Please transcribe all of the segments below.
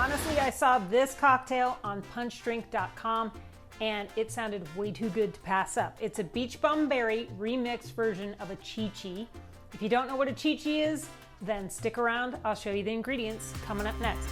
Honestly, I saw this cocktail on punchdrink.com and it sounded way too good to pass up. It's a beach bum berry remixed version of a Chi Chi. If you don't know what a Chi Chi is, then stick around. I'll show you the ingredients coming up next.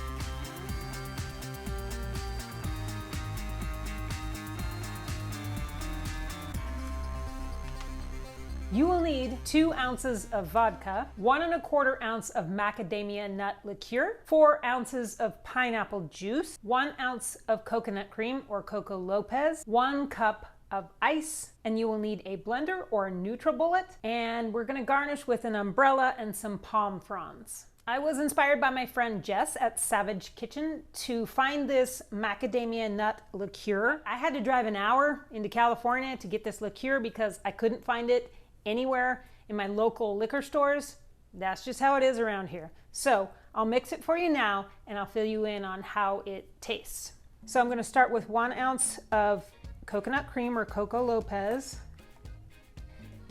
You will need 2 ounces of vodka, 1 1/4 ounce of Macadamia Nut Liqueur, 4 ounces of pineapple juice, 1 ounce of coconut cream or Coco Lopez, 1 cup of ice, and you will need a blender or a NutriBullet, and we're gonna garnish with an umbrella and some palm fronds. I was inspired by my friend Jess at Savage Kitchen to find this Macadamia Nut Liqueur. I had to drive an hour into California to get this liqueur because I couldn't find it anywhere in my local liquor stores. That's just how it is around here. So I'll mix it for you now and I'll fill you in on how it tastes. So I'm going to start with 1 ounce of coconut cream or Coco Lopez.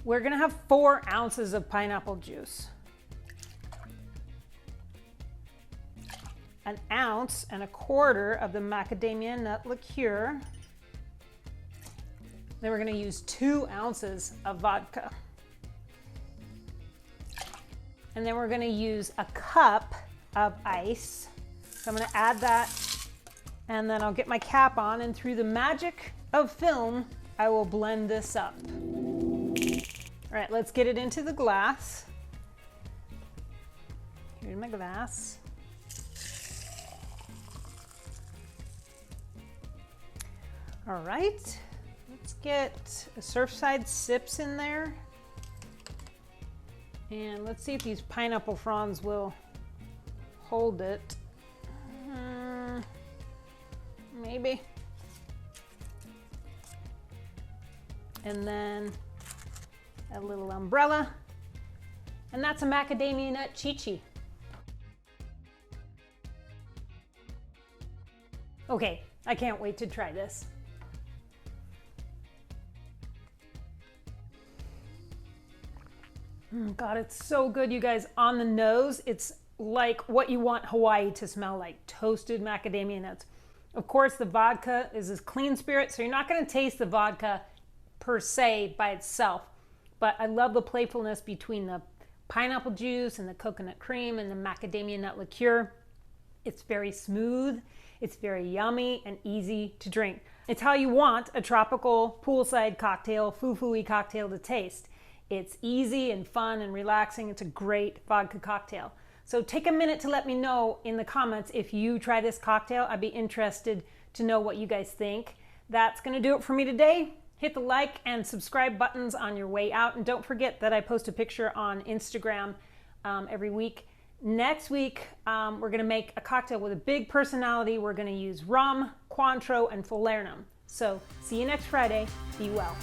We're going to have 4 ounces of pineapple juice, 1 ounce and 1/4 of the Macadamia Nut Liqueur. Then we're going to use 2 ounces of vodka. And then we're going to use 1 cup of ice. So I'm going to add that, and then I'll get my cap on, and through the magic of film, I will blend this up. All right, let's get it into the glass. Here's my glass. All right. Let's get a Surfside Sips in there. And let's see if these pineapple fronds will hold it. Maybe. And then a little umbrella. And that's a Macadamia Nut Chi Chi. Okay, I can't wait to try this. God, it's so good, you guys. On the nose, it's like what you want Hawaii to smell like, toasted macadamia nuts. Of course, the vodka is a clean spirit, so you're not going to taste the vodka per se by itself. But I love the playfulness between the pineapple juice and the coconut cream and the macadamia nut liqueur. It's very smooth, it's very yummy and easy to drink. It's how you want a tropical poolside cocktail, foo-foo-y cocktail to taste. It's easy and fun and relaxing. It's a great vodka cocktail. So take a minute to let me know in the comments if you try this cocktail. I'd be interested to know what you guys think. That's going to do it for me today. Hit the like and subscribe buttons on your way out. And don't forget that I post a picture on Instagram every week. Next week, we're going to make a cocktail with a big personality. We're going to use rum, Cointreau, and Falernum. So see you next Friday. Be well.